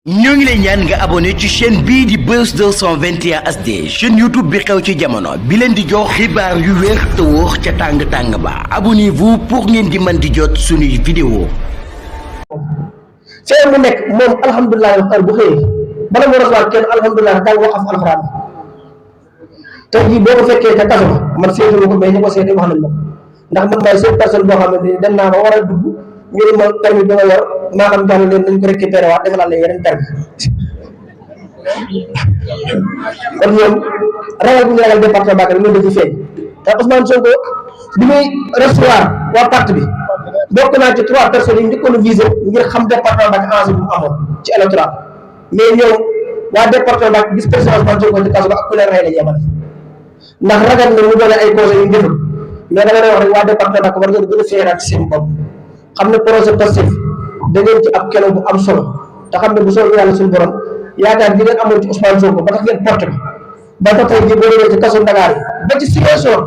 ñoo ngi lay ñaan nga abonné ci chaîne bii di Buzz 221 HD chaîne YouTube bi xew ci jamono bi leen di jox xibaar yu wér te wóor ca tàng-tàng ba abonnez-vous pour ngeen di mën di jot suñuy vidéo fee mu nekk moom alhamdulilah waxtaan bu xëyee bala moo recevoir kenn alhamdulilah daal waxaf alxuraan tey jii boo ko fekkee ca kaso man seetu ko mais ñi ko seeti wax nañ ma ndax man maay seet personne boo xamante ni dem naa ba war a dugg ñu ne ma permis bi nga yor maa xam jàll leen nañ ko récupéré waat defal leen yeneen permis kon ñoom ragal bu ñu ragal département Mbacké rek loolu da ci feeñ te Ousmane Sonko bi muy recevoir waa parti bi bokk naa ci 3 personnes yi njëkkoon a visé ngir xam département Mbacké enjeu bu mu amoon ci électoral mais ñoom waa département Mbacké gis président Ousmane Sonko ci kaso ba ak ku leen rey la yemale ndax ragal na mu doone ay conseils yu deful mais da nga lay wax rek waa département Mbacké war ngeen gën a feeraat ci seen bopp xam ne projet Pastef da ngeen ci ab keno bu am solo te xam ne bu soobee yàlla suñu borom yaakaar gi ngeen amoon ci Ousmane Sonko ba tax ngeen porté ko ba tax tey jii boo demee ci kaso Dakar yi ba ci Ziguinchor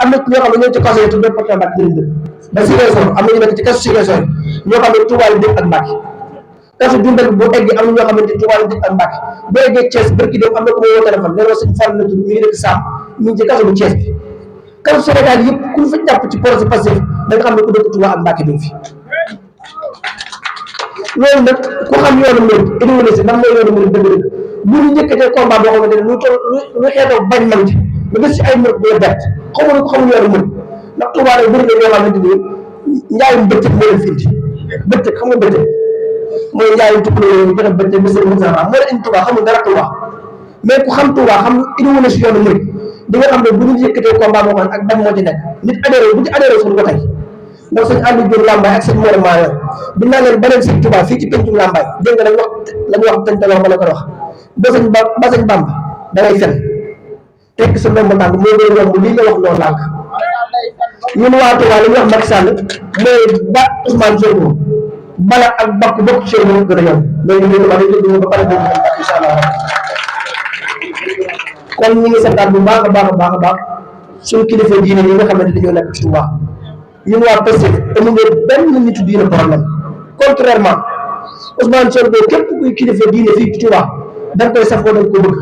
am na ñoo xam ne ñoo ci kaso yi te département Mbacké jëriñ dëkk ba Ziguinchor am na ñu nekk ci kaso Ziguinchor ñoo xam ne Touba la dëkk ak Mbacké kaso Diourbel bu eggee am na ñoo xamante ni Touba la dëkk ak Mbacké bu eggee Thiès barki dem am na ko ma woo téléphone nee na sëñ Fall la tudd mi ngi nekk Sam mi ngi ci kaso bu Thiès bi kaso Sénégal yëpp ku ñu fa jàpp ci projet Pastef da nga xam ne ku dëkk Touba ak Mbacké bi fi loolu nag ku xam yoonu murid idéologie ndax mooy yoonu murid dëgg-dëgg bu ñu njëkkatee combat boo xamante ne lu xeetoo bañ man ci nga gis ci ay murid bu la bett xamu ko xamul yoonu murid ndax Touba nag bëri na ñoo xamante ni njaayum bëccëg moo leen fi indi bëccëg xam nga bëccëg mooy njaayum tukkuloo yooyu joxe bëccëg monsieur Moussa moo la indi Touba xamul dara Touba mais ku xam Touba xam idéologie yoonu murid di nga xam ne bu ñu njëkkatee combat boo xam ne ak bañ moo ci nekk nit adhéré bu ñu adhéré suñu ko tey ndax sëñ Aliou Diop Lambaye ak sëñ Mor Maayo bi naa leen beneen sëñ Touba fii ci pencum Lambaye dégg nga lañ wax dañ taloo ma la ko wax ba sëñ Bamba da ngay fen tekk sa ndomba tànk moo gën a yomb lii nga wax loolu lànk ñun waa Touba li ñu wax Macky Sall mooy ba Ousmane Sonko bala ak bakk bokk ci moo gën a yomb loolu ñu wax dañ ba pare boobu incha allah kon ñi ngi santaat bu baax a baax a baax a baax suñu kilifa diine yi nga xamante dañoo nekk ci Touba ñun waa Pastef amuñu benn nitu diine problème contrairement Ousmane Sonko képp kuy kilifa diine fii ci Touba da nga koy safoo da nga ko bëgg.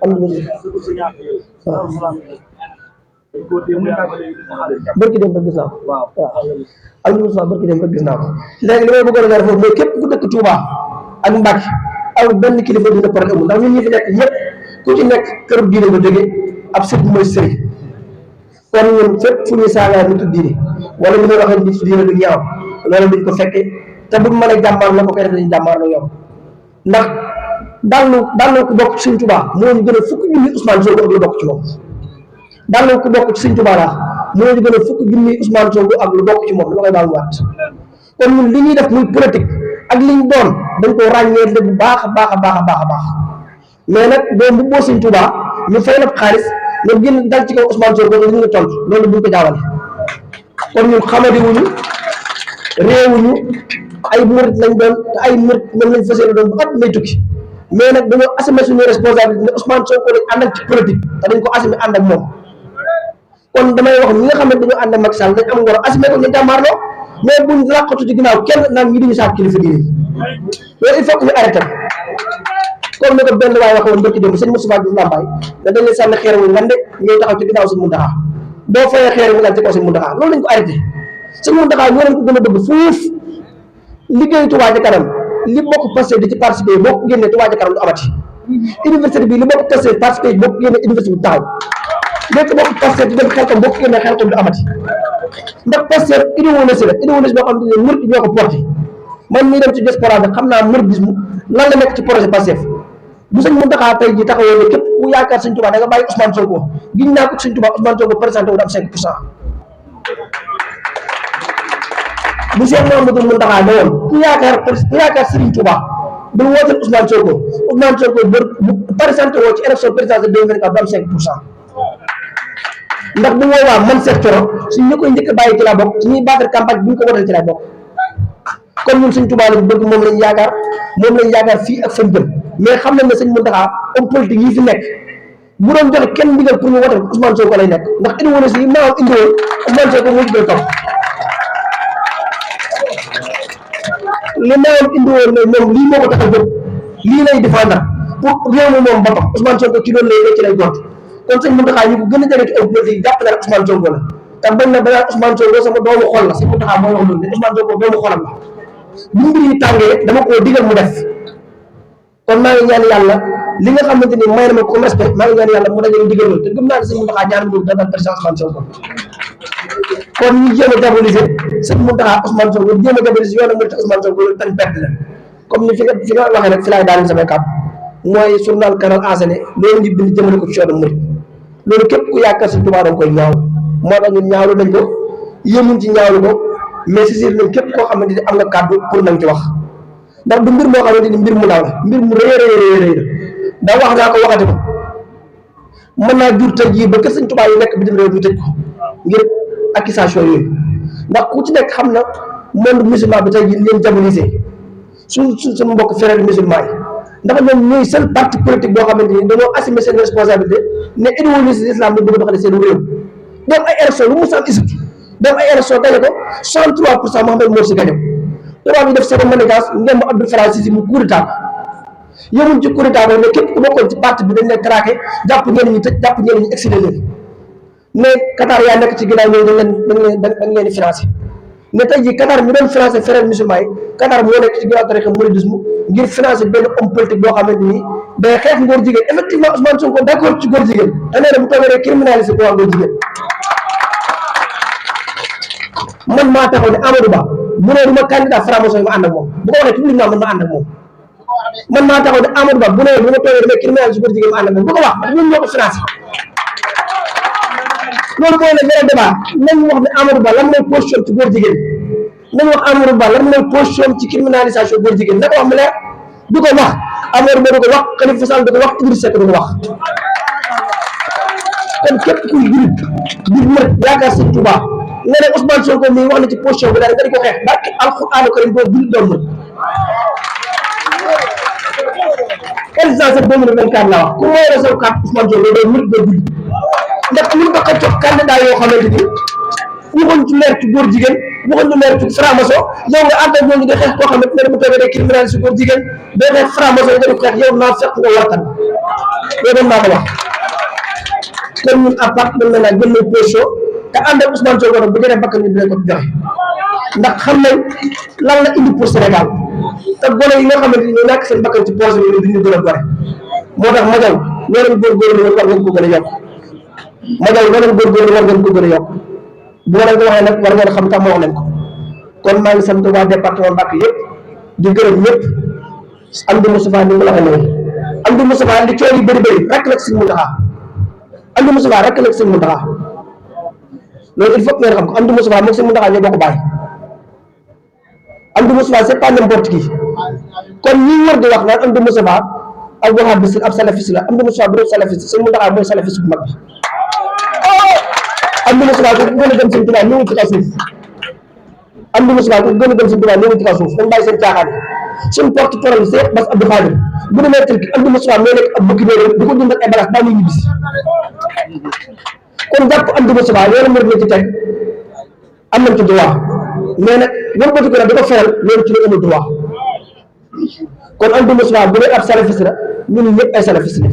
am na barki dem ba gis naa ko waaw am na Moussa barki dem ba gis naa ko léegi li may bëggoon a def foofu mooy képp ku dëkk Touba ak Mbacké aw benn kilifa diine problème ndax ñun ñi fi nekk ñëpp ku ci nekk kër diine nga jógee ab sët mooy sëriñ kon ñun fépp fu ñuy saagaa nitu diine wala ñu may waxee nitu diine du ñaaw loolu duñ ko fekkee te buñ mën a jàmbaar la ko koy def dañu jàmbaar la yow ndax daal ku bokk ci Sëñ Tuubaa moo ñu gën a fukki junni Ousmane Sonko ak lu bokk ci moom daal ku bokk ci Sëñ Tuubaa laa moo ñu gën a fukki junni Ousmane Sonko ak lu bokk ci moom dama koy baal waat kon ñun li ñuy def muy politique ak li ñu doon dañ ko ràññee bu baax a baax a baax a baax a baax mais nag boo mbubboo Sëñ Tuubaa ñu fay la xaalis nga génn dal ci kaw Ousmane Sonko li ñu tontu loolu buñ ko jaawale kon ñun xamadi wuñu réewuñu ay murit lañ doon te ay murit ñoom lañ fas yéene doon ba at lay tukki mais nag dañoo assumer suñu responsabilité ne Ousmane Sonko lañ ànd ak ci politique te dañ ko assumer ànd ak moom kon damay wax ñi nga xam ne dañoo ànd ak Macky Sall dañ am ngor assumer ko ñu jàmmaarloo mais buñ làqatu ci ginnaaw kenn naan ñi duñu saak kilifa diine loolu il faut que ñu arrêté comme ni ko benn waay waxoon mbërki démb sëñ Moustapha Diouf Lambaye da dañ leen sànni xeer wu ngande ñooy taxaw ci ginnaaw sëñ Mountakha boo fayee xeer wu ngande ci kaw sëñ Mountakha loolu lañ ko arrêté sëñ Mountakha ñoo leen ko gën a bëgg fuuf liggéey Touba ca kanam li bokk Pastef di ci participer boo ko génnee Touba ca kanam du amati université bi li bokk Pastef participer boo ko génnee université bi taxaw léegi bokk Pastef di dem Xelkom boo ko génnee Xelkom du amati ndax Pastef idéologie la idéologie boo xam ne murid ñoo ko porté man mii dem ci diaspora bi xam naa mouridisme lan la nekk ci projet Pastef bu sëñ Mountakha tey jii taxawoo ne képp ku yaakaar Sëñ Touba da nga bàyyi Ousmane Sonko giñ naa ko Sëñ Touba Ousmane Sonko présenté wu am 5% bu Cheikh Mouhamadou Mountakha ne woon ku yaakaar Serigne Touba bu wooteel Ousmane Sonko bu présenté woo ci élection présidentielle 2024 du am 5% ndax bu boobaa man Cheikh Thioro suñ ñu koy njëkk a bàyyi ci laa bokk suñuy battre campagne bu ñu ko wooteel ci laa bokk kon ñun Sëñ Touba lañ bëgg moom lañ yaakaar fii ak fan jëm mais xam nañ ne sëñ Mountakha homme politique yi fi nekk bu doon joxe kenn ndigal pour ñu wooteel Ousmane Sonko lay nekk ndax idéologie yi maanaam indiwoon Ousmane Sonko moo ci gën a topp li maanaam indi woon ne moom lii moo ko tax a jóg lii lay défendre pour réew mi moom boppam Ousmane Sonko ci loolu lay ci lay gont kon sëñ Mountakha ñu ko gën a jege ci homme politique jàpp na rek Ousmane Sonko la te bañ na balaa Ousmane Sonko sama doomu xol la sëñ Mountakha mooy wax loolu ne Ousmane Sonko doomu xolam la bu mbir yi tàngee dama koo digal mu def kon maa ngi ñaan yàlla li nga xamante ni may na ma ko respect maa ngi ñaan yàlla mu dañu digal loolu te gëm naa ne sëñ Mountakha ñaan boobu dana président Ousmane Sonko kon ñu jéem a diaboliser sëñ Mountakha Ousmane Sonko jéem a diaboliser yoonu mu tax Ousmane Sonko loolu tan perte la comme ni fi nga waxee rek fi laay daal samay kàddu mooy journal Canal Enchaîné loolu ngi bind jëmale ko ci yoonu murid loolu képp ku yaakaar sëñ Tuubaa danga koy ñaaw moo tax ñun ñaawlu nañ ko yëmuñ ci ñaawlu ko mais si nañ képp koo xamante ni am nga kàddu pour nañ ci wax ndax du mbir moo xamante ni mbir mu ndaw la mbir mu rëy la ndax wax naa ko waxati ko mën naa jur tey jii ba kër sëñ Tuubaa yi nekk bitim réew ñu tëj ko ngir accusation yooyu ndax ku ci nekk xam na monde musulman bi tey jii leen diaboliser suñu mbokk frère musulman yi ndax ñoom ñooy seul parti politique boo xamante ni dañoo assumer seen responsabilité ne idéologie l'islam la bëgg a doxalee seen réew dem ay élection lu mu sam isut dem ay élection gañe ko 63% Mohamed Morsi gañe ko tubaab yi def seen manigance ngeen ma Abdou Fattah Sisi mu coup d'état yemuñ ci coup d'état boobu ne képp ku bokkoon ci parti bi dañ leen traqué jàpp ñenn ñi tëj jàpp ñenn ñi exilé leen ne Qatar yaa nekk ci ginnaaw ñooñu dañ leen di financé ne tey jii Qatar mi doon financé frères musulmans yi Qatar moo nekk ci ginnaaw tariqa mouridisme ngir financé benn homme politique boo xamante ni day xeex ngóor jigéen effectivement Ousmane Sonko d'accord ci góor jigéen te nee na bu toogee rek criminalisé ko góor jigéen man maa taxaw ne Amadou Ba bu ne du ma candidat franc-maçon yi ma ànd ak moom bu ko waxee publiquement man ma ànd ak moom man maa taxaw ne Amadou Ba bu ne du ma toogee damay criminalisé góor jigéen ma ànd ak moom bu ko wax ndax ñun ñoo ko financé loolu mooy nag beneen débat nañ wax ne Amadou Ba lan mooy position ci góor jigéen nañ wax Amadou Ba lan mooy position ci criminalisation góor jigéen na ko wax mu leer du ko wax Amadou Ba du ko wax Khalifa Sall du ko wax Idrissa Seck du ko wax kon képp kuy jurit di mër yaakaar Sëñ Tuubaa nga ne Ousmane Sonko mii wax na ci position bi daal nga di ko xeex barke alxuraanu karim boo jurit doon mën présidentielle 2024 la wax ku mooy réseau 4 Ousmane Sonko doo murit doo jurit ndax ñu ko xëccoo candidat yoo xamante ni waxuñ ci leer ci góor jigéen waxuñ ci leer ci franc-maçon yow nga ànd ak ñooñu di xeex koo xamante ne bu toogee day criminaliser góor jigéen day xeex franc-maçon yi nga di xeex yow naa fekk nga wartan yow doon naa ko wax kon ñun à part mën na naa jël nañ position te ànd ak Ousmane Sonko nag bu jëlee bakkan ñu dinañ ko joxe ndax xam nañ lan la indi pour Sénégal te gone yi nga xamante ni ñoo ñàkk seen bakkan ci projet bi duñu gën a gore moo tax ma jaw ñoo leen góorgóorlu war ngeen ko gën a yokk ma jaw ñoo leen góorgóorlu war ngeen ko gën a yokk bu ma leen ko waxee nag war ngeen xam tax ma wax leen ko kon maa ngi sant waa département Mbacké yëpp di gërëm ñëpp Amdi Moustapha ni mu la waxee léegi Amdi Moustapha li coono yi bëri rek la Sëñ Mountakha Amdi Moustapha rek la Sëñ Mountakha loolu il faut que ngeen xam ko Amdi Moustapha moom Sëñ Mountakha ñoo bokk bàyyi Amdi Moustapha c'est pas n'importe qui kon ñi wër di wax naan Amdi Moustapha ak wahhabiste ab salafiste la Amdi Moustapha bu doon salafiste Sëñ Mountakha mooy salafiste bu mag bi Amdi Moustapha ku gën a dem Sëñ Tuubaa ñëwul ci kaw suuf Amdi Moustapha ku gën a dem Sëñ Tuubaa ñëwul ci kaw suuf dañ bàyyi seen caaxaan suñu porte parole Cheikh Bass Abdou Khadir bu demee Turquie Amdi Moustapha mooy nekk ab bëkki néew di ko jëndal ay bagages ba muy ñibbisi kon jàpp Amdi Moustapha loolu mën na ci teg am nañ ci droit mais nag ñoom bëgg ko nag di ko feral loolu ci la amul droit kon Amdi Moustapha bu dee ab salafiste la ñun ñëpp ay salafiste la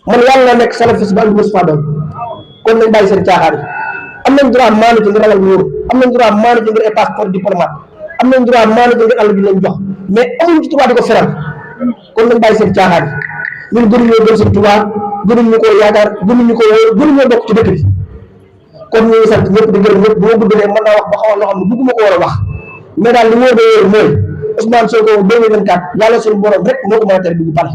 man yàlla na nekk salafiste ba Amdi Moustapha doon kon nañ bàyyi seen caaxaan yi am nañ droit maanu ci ngir alal wóoru am nañ droit maanu ci ngir ay passeport diplomate am nañ droit maanu ci ngir alal bi leen jox mais amuñ ci droit di ko feral kon nañ bàyyi seen caaxaan yi ñun gënuñoo gën seen tubaab gënuñu ko yaakaar gënuñu ko wóor gënuñoo bokk ci dëkk bi kon ñu ngi sant ñëpp di gërëm ñëpp bu ma guddalee mën naa wax ba xaw loo xam ne bëgguma ko war a wax mais daal li wóor ba wóor mooy Ousmane Sonko 2024 yàlla suñu borom rek moo ko mën a tere dugg pale